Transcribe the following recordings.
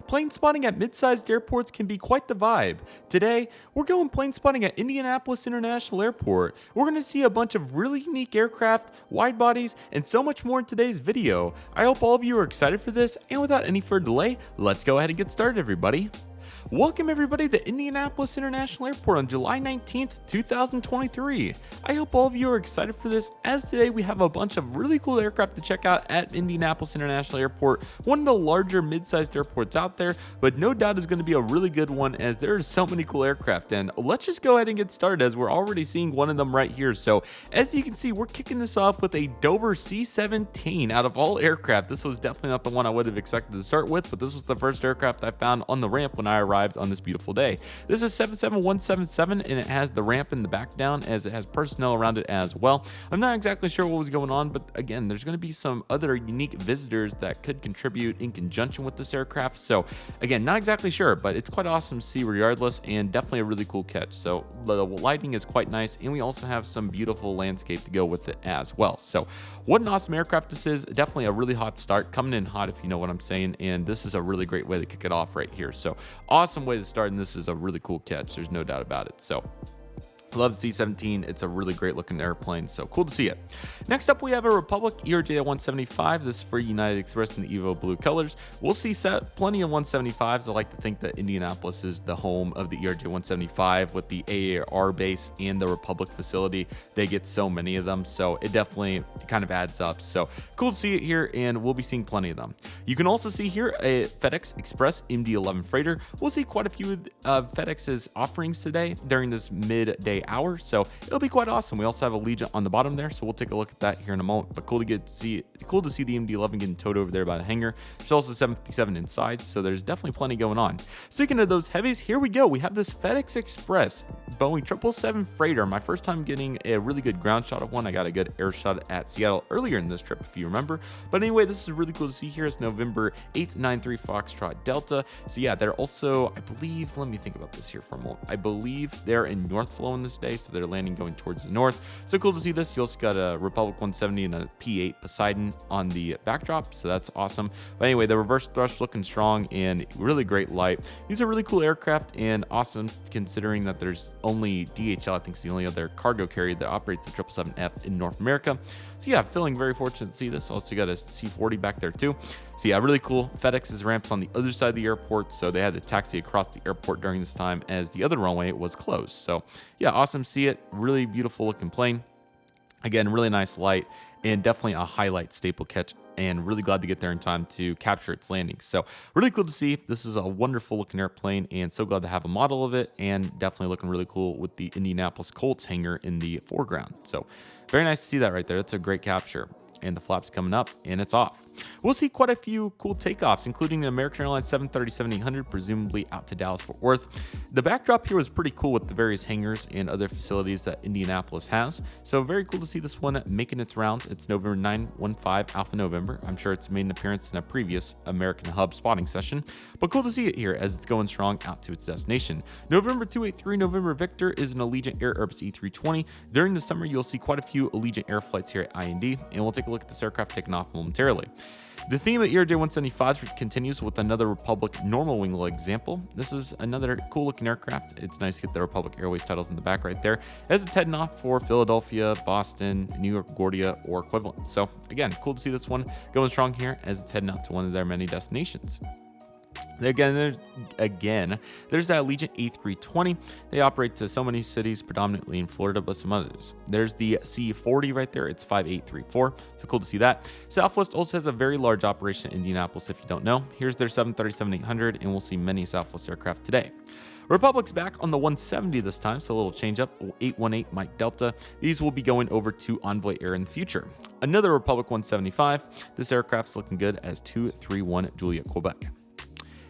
Plane spotting at mid-sized airports can be quite the vibe. Today, we're going plane spotting at Indianapolis International Airport. We're going to see a bunch of really unique aircraft, wide bodies, and so much more in today's video. I hope all of you are excited for this, and without any further delay, let's go ahead and get started, everybody. Welcome everybody to Indianapolis International Airport on July 19th, 2023. I hope all of you are excited for this, as today we have a bunch of really cool aircraft to check out at Indianapolis International Airport, one of the larger mid-sized airports out there, but no doubt is going to be a really good one as there are so many cool aircraft. And let's just go ahead and get started as we're already seeing one of them right here. So as you can see, we're kicking this off with a Dover C-17. Out of all aircraft, this was definitely not the one I would have expected to start with, but this was the first aircraft I found on the ramp when I arrived on this beautiful day. This is 77177 and it has the ramp in the back down as it has personnel around it as well. I'm not exactly sure what was going on, but again, there's going to be some other unique visitors that could contribute in conjunction with this aircraft. So again, not exactly sure, but it's quite awesome to see regardless, and definitely a really cool catch. So the lighting is quite nice, and we also have some beautiful landscape to go with it as well. So what an awesome aircraft this is. Definitely a really hot start, coming in hot if you know what I'm saying, and this is a really great way to kick it off right here. So awesome way to start, and this is a really cool catch. There's no doubt about it. So love the C-17. It's a really great looking airplane, so cool to see it. Next up, we have a Republic ERJ-175. This is for United Express in the Evo blue colors. We'll see plenty of 175s. I like to think that Indianapolis is the home of the ERJ-175 with the AAR base and the Republic facility. They get so many of them, so it definitely kind of adds up. So cool to see it here, and we'll be seeing plenty of them. You can also see here a FedEx Express MD-11 freighter. We'll see quite a few of FedEx's offerings today during this midday hour, so it'll be quite awesome. We also have a Legion on the bottom there, so we'll take a look at that here in a moment. But cool to see the MD-11 getting towed over there by the hangar. There's also 757 inside, so there's definitely plenty going on. Speaking of those heavies, here we go. We have this FedEx Express Boeing 777 freighter. My first time getting a really good ground shot of one. I got a good air shot at Seattle earlier in this trip, if you remember. But anyway, this is really cool to see here. It's November 893 Foxtrot Delta. So yeah, they're also, I believe, let me think about this here for a moment. I believe they're in North Flow in this day, so they're landing going towards the north. So cool to see this. You also got a Republic 170 and a P8 Poseidon on the backdrop, so that's awesome. But anyway, the reverse thrust looking strong and really great light. These are really cool aircraft and awesome considering that there's only DHL, I think, is the only other cargo carrier that operates the 777F in North America. So yeah, feeling very fortunate to see this. Also got a C40 back there too. So yeah, really cool. FedEx's ramps on the other side of the airport, so they had to taxi across the airport during this time as the other runway was closed. So yeah, awesome to see it. Really beautiful looking plane. Again, really nice light and definitely a highlight staple catch, and really glad to get there in time to capture its landing. So really cool to see. This is a wonderful looking airplane, and so glad to have a model of it, and definitely looking really cool with the Indianapolis Colts hangar in the foreground. So very nice to see that right there. That's a great capture. And the flaps coming up, and it's off. We'll see quite a few cool takeoffs, including the American Airlines 737-800, presumably out to Dallas-Fort Worth. The backdrop here was pretty cool with the various hangars and other facilities that Indianapolis has. So very cool to see this one making its rounds. It's November 915 Alpha November. I'm sure it's made an appearance in a previous American Hub spotting session, but cool to see it here as it's going strong out to its destination. November 283 November Victor is an Allegiant Air Airbus E320. During the summer, you'll see quite a few Allegiant Air flights here at IND, and we'll take a look at this aircraft taking off momentarily. The theme at ERJ-175 continues with another Republic normal winglet example. This is another cool looking aircraft. It's nice to get the Republic Airways titles in the back right there as it's heading off for Philadelphia, Boston, New York, LaGuardia, or equivalent. So again, cool to see this one going strong here as it's heading out to one of their many destinations. Again, there's that Allegiant A320. They operate to so many cities, predominantly in Florida, but some others. There's the C40 right there. It's 5834. So cool to see that. Southwest also has a very large operation in Indianapolis, if you don't know. Here's their 737-800, and we'll see many Southwest aircraft today. Republic's back on the 170 this time, so a little change up. 818 Mike Delta. These will be going over to Envoy Air in the future. Another Republic 175. This aircraft's looking good as 231 Juliet, Quebec.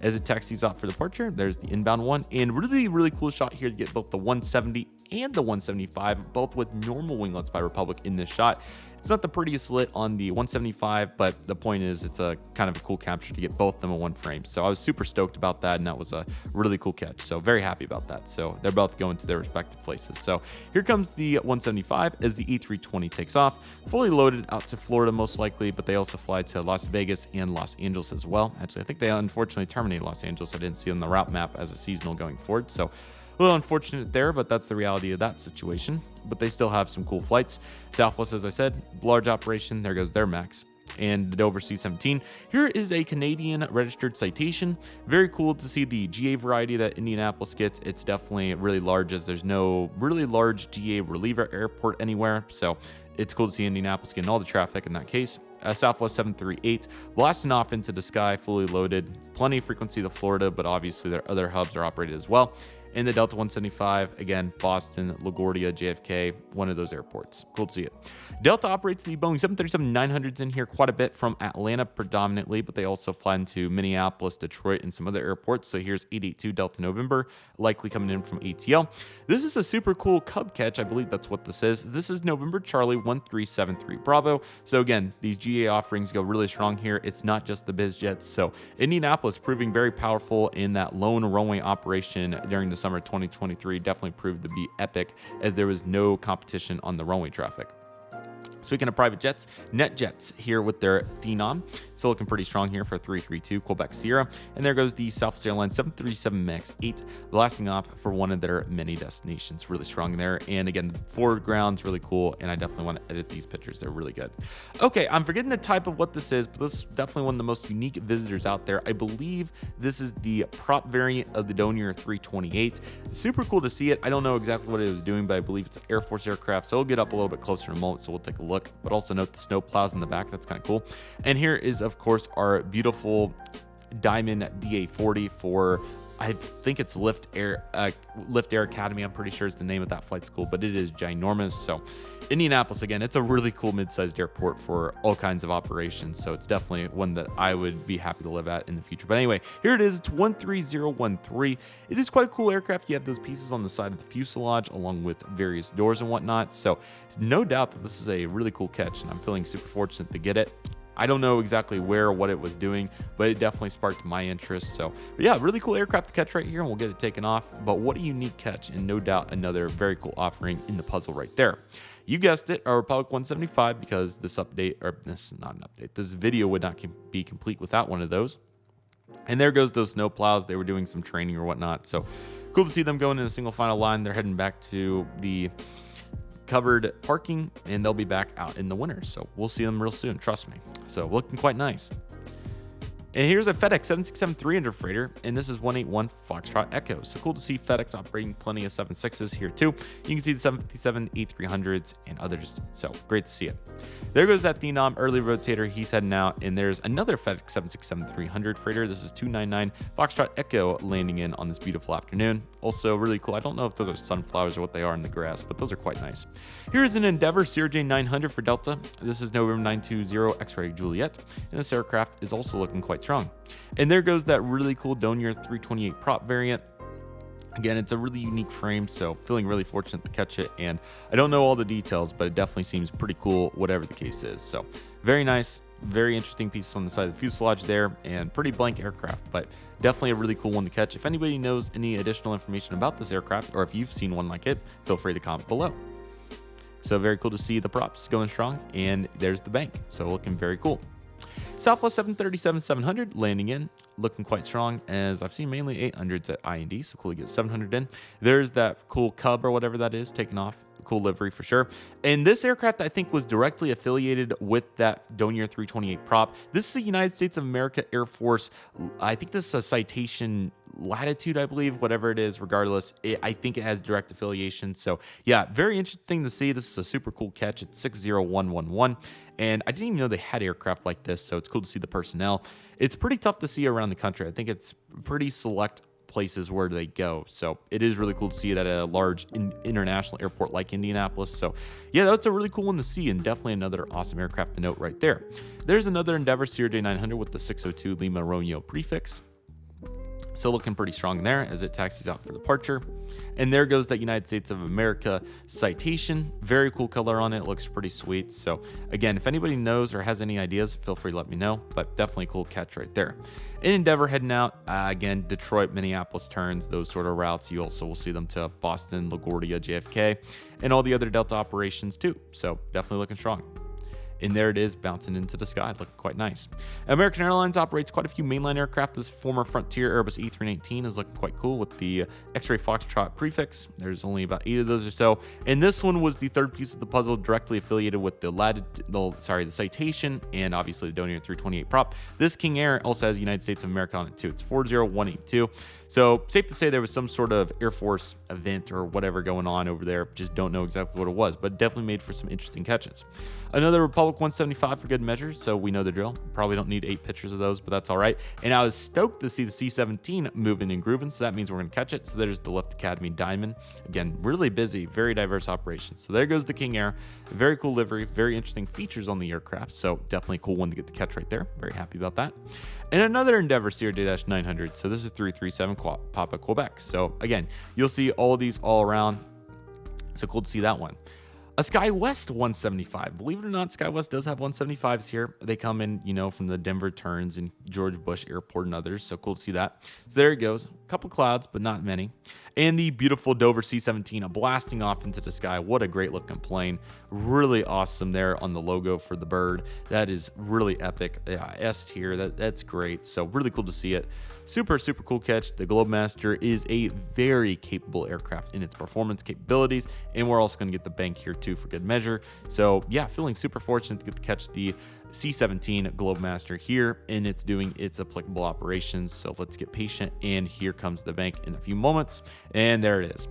As it taxis off for departure, there's the inbound one, and really cool shot here to get both the 170 and the 175, both with normal winglets by Republic in this shot. It's not the prettiest lit on the 175, but the point is it's a kind of a cool capture to get both of them in one frame. So I was super stoked about that, and that was a really cool catch. So very happy about that. So they're both going to their respective places. So here comes the 175 as the E320 takes off, fully loaded out to Florida most likely, but they also fly to Las Vegas and Los Angeles as well. Actually, I think they unfortunately terminated Los Angeles. I didn't see on the route map as a seasonal going forward. So a little unfortunate there, but that's the reality of that situation. But they still have some cool flights. Southwest, as I said, large operation. There goes their max. And the Dover C-17. Here is a Canadian registered citation. Very cool to see the GA variety that Indianapolis gets. It's definitely really large, as there's no really large GA reliever airport anywhere. So it's cool to see Indianapolis getting all the traffic in that case. Southwest 738 blasting off into the sky, fully loaded. Plenty of frequency to Florida, but obviously their other hubs are operated as well. And the Delta 175, again, Boston, LaGuardia, JFK, one of those airports. Cool to see it. Delta operates the Boeing 737-900s in here quite a bit from Atlanta predominantly, but they also fly into Minneapolis, Detroit, and some other airports. So here's 882 Delta November, likely coming in from ATL. This is a super cool Cub catch. I believe that's what this is. This is November Charlie 1373 Bravo. So again, these GA offerings go really strong here. It's not just the biz jets. So Indianapolis proving very powerful in that lone runway operation during the summer 2023 definitely proved to be epic, as there was no competition on the runway traffic. Speaking of private jets, NetJets here with their Phenom. Still looking pretty strong here for 332 Quebec Sierra. And there goes the Southwest Airlines 737 MAX 8 blasting off for one of their many destinations. Really strong there. And again, the foreground's really cool, and I definitely want to edit these pictures. They're really good. Okay, I'm forgetting the type of what this is, but this is definitely one of the most unique visitors out there. I believe this is the prop variant of the Dornier 328. Super cool to see it. I don't know exactly what it was doing, but I believe it's an Air Force aircraft. So we'll get up a little bit closer in a moment, so we'll take a look. But also note the snow plows in the back. That's kind of cool. And here is, of course, our beautiful Diamond DA40 for, I think it's Lift Air Academy. I'm pretty sure it's the name of that flight school, but it is ginormous. So Indianapolis, again, it's a really cool mid-sized airport for all kinds of operations. So it's definitely one that I would be happy to live at in the future. But anyway, here it is. It's 13013. It is quite a cool aircraft. You have those pieces on the side of the fuselage along with various doors and whatnot. So no doubt that this is a really cool catch, and I'm feeling super fortunate to get it. I don't know exactly where or what it was doing, but it definitely sparked my interest. So, but yeah, really cool aircraft to catch right here, and we'll get it taken off. But what a unique catch, and no doubt another very cool offering in the puzzle right there. You guessed it, our Republic 175, because this update, or this is not an update, this video would not be complete without one of those. And there goes those snow plows. They were doing some training or whatnot. So cool to see them going in a single final line. They're heading back to the covered parking, and they'll be back out in the winter. So we'll see them real soon, trust me. So looking quite nice. And here's a FedEx 767-300 freighter, and this is 181 Foxtrot Echo. So cool to see FedEx operating plenty of 76s here too. You can see the 757 A300s and others. So great to see it. There goes that Phenom early rotator. He's heading out, and there's another FedEx 767-300 freighter. This is 299 Foxtrot Echo landing in on this beautiful afternoon. Also really cool. I don't know if those are sunflowers or what they are in the grass, but those are quite nice. Here's an Endeavor CRJ-900 for Delta. This is November 920 X-Ray Juliet, and this aircraft is also looking quite strong. And there goes that really cool Dornier 328 prop variant. Again, it's a really unique frame, so feeling really fortunate to catch it. And I don't know all the details, but it definitely seems pretty cool, whatever the case is. So very nice, very interesting pieces on the side of the fuselage there, and pretty blank aircraft, but definitely a really cool one to catch. If anybody knows any additional information about this aircraft, or if you've seen one like it, feel free to comment below. So very cool to see the props going strong, and there's the bank. So looking very cool. Southwest 737-700 landing in, looking quite strong, as I've seen mainly 800s at I&D, so cool to get 700 in. There's that cool Cub or whatever that is taking off. Cool livery for sure. And this aircraft, I think, was directly affiliated with that Dornier 328 prop. This is a United States of America Air Force. I think this is a citation latitude, I believe, whatever it is. Regardless, I think it has direct affiliation. So yeah, very interesting to see. This is a super cool catch. It's 60111. And I didn't even know they had aircraft like this, so it's cool to see the personnel. It's pretty tough to see around the country. I think it's pretty select places where they go. So it is really cool to see it at a large international airport like Indianapolis. So yeah, that's a really cool one to see, and definitely another awesome aircraft to note right there. There's another Endeavor CRJ-900 with the 602 Lima Romeo prefix. So looking pretty strong there as it taxis out for departure. And there goes that United States of America citation. Very cool color on it. Looks pretty sweet. So again, if anybody knows or has any ideas, feel free to let me know. But definitely cool catch right there. In Endeavor heading out, again, Detroit, Minneapolis turns, those sort of routes. You also will see them to Boston, LaGuardia, JFK, and all the other Delta operations too. So definitely looking strong. And there it is, bouncing into the sky, looking quite nice. American Airlines operates quite a few mainline aircraft. This former Frontier Airbus E319 is looking quite cool with the X-ray Foxtrot prefix. There's only about 8 of those or so. And this one was the third piece of the puzzle, directly affiliated with the citation and obviously the Dornier 328 prop. This King Air also has United States of America on it too. It's 40182. So safe to say there was some sort of Air Force event or whatever going on over there. Just don't know exactly what it was, but definitely made for some interesting catches. Another Republic 175 for good measure, so we know the drill. Probably don't need 8 pictures of those, but that's all right. And I was stoked to see the C-17 moving and grooving, so that means we're going to catch it. So there's the Lift Academy Diamond. Again, really busy, very diverse operations. So there goes the King Air. Very cool livery, very interesting features on the aircraft, so definitely a cool one to get the catch right there. Very happy about that. And another Endeavor CRJ-900. So this is 337 Papa Quebec. So again, you'll see all these all around. So cool to see that one. A SkyWest 175. Believe it or not, SkyWest does have 175s here. They come in, from the Denver turns and George Bush Airport and others. So cool to see that. So there it goes. A couple clouds, but not many. And the beautiful Dover C-17 blasting off into the sky. What a great looking plane. Really awesome there on the logo for the bird. That is really epic. Yeah, S tier. That's great. So really cool to see it. Super, super cool catch. The Globemaster is a very capable aircraft in its performance capabilities, and we're also going to get the bank here too for good measure. So yeah, feeling super fortunate to get to catch the C-17 Globemaster here, and it's doing its applicable operations. So let's get patient, and here comes the bank in a few moments, and there it is.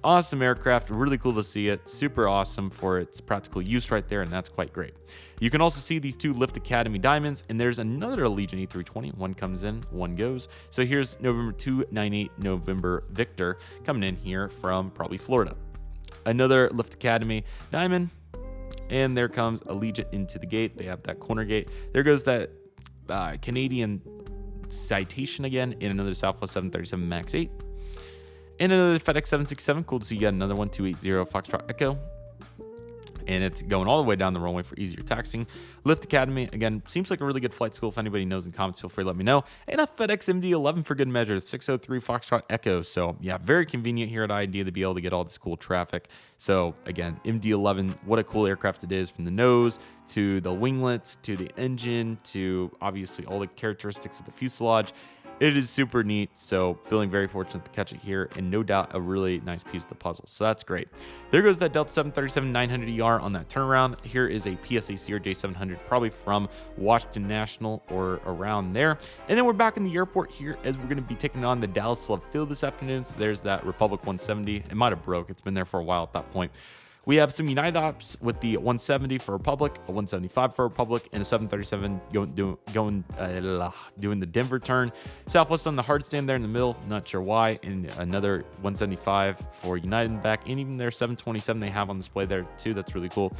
Awesome aircraft, really cool to see it. Super awesome for its practical use right there, and that's quite great. You can also see these 2 Lift Academy Diamonds, and there's another Allegiant E320. One comes in, one goes. So here's November 298 November Victor coming in here from probably Florida. Another Lift Academy Diamond, and there comes Allegiant into the gate. They have that corner gate. There goes that Canadian citation again, in another Southwest 737 MAX 8. And another FedEx 767. Cool to see yet another one, 280 Foxtrot Echo. And it's going all the way down the runway for easier taxiing. Lift Academy, again, seems like a really good flight school. If anybody knows in comments, feel free to let me know. And a FedEx MD-11 for good measure, 603 Foxtrot Echo. So yeah, very convenient here at IND to be able to get all this cool traffic. So again, MD-11, what a cool aircraft it is, from the nose to the winglets to the engine to obviously all the characteristics of the fuselage. It is super neat, so feeling very fortunate to catch it here, and no doubt a really nice piece of the puzzle, so that's great. There goes that Delta 737-900ER on that turnaround. Here is a PSA CRJ-700, probably from Washington National or around there. And then we're back in the airport here as we're going to be taking on the Dallas Love Field this afternoon, so there's that Republic 170. It might have broke. It's been there for a while at that point. We have some United Ops with the 170 for Republic, a 175 for Republic, and a 737 doing the Denver turn. Southwest on the hard stand there in the middle, not sure why, and another 175 for United in the back, and even their 727 they have on display there too. That's really cool.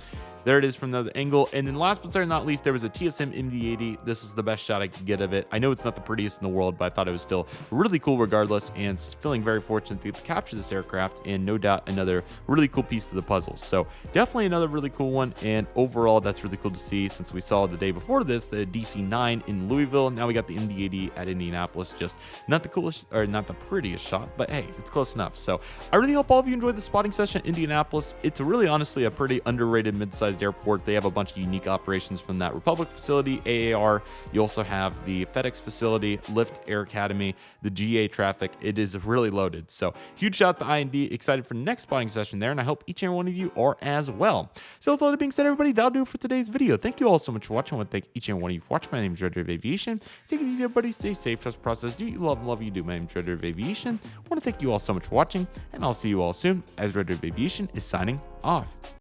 There it is from the other angle. And then last but certainly not least, there was a TSM MD-80. This is the best shot I could get of it. I know it's not the prettiest in the world, but I thought it was still really cool regardless, and feeling very fortunate to capture this aircraft, and no doubt another really cool piece of the puzzle. So definitely another really cool one, and overall that's really cool to see, since we saw the day before this the DC-9 in Louisville. Now we got the MD-80 at Indianapolis. Just not the coolest or not the prettiest shot, but hey, it's close enough. So I really hope all of you enjoyed the spotting session at Indianapolis. It's really honestly a pretty underrated mid-sized airport. They have a bunch of unique operations from that Republic facility, AAR. You also have the FedEx facility, Lift Air Academy, the GA traffic. It is really loaded. So huge shout out to IND. Excited for the next spotting session there, and I hope each and every one of you are as well. So with all that being said, everybody, that'll do it for today's video. Thank you all so much for watching. I want to thank each and every one of you for watching. My name is Redriveraviation. Take it easy, everybody. Stay safe. Trust the process. Do you love and love you do. My name is Redriveraviation. I want to thank you all so much for watching, and I'll see you all soon as Redriveraviation is signing off.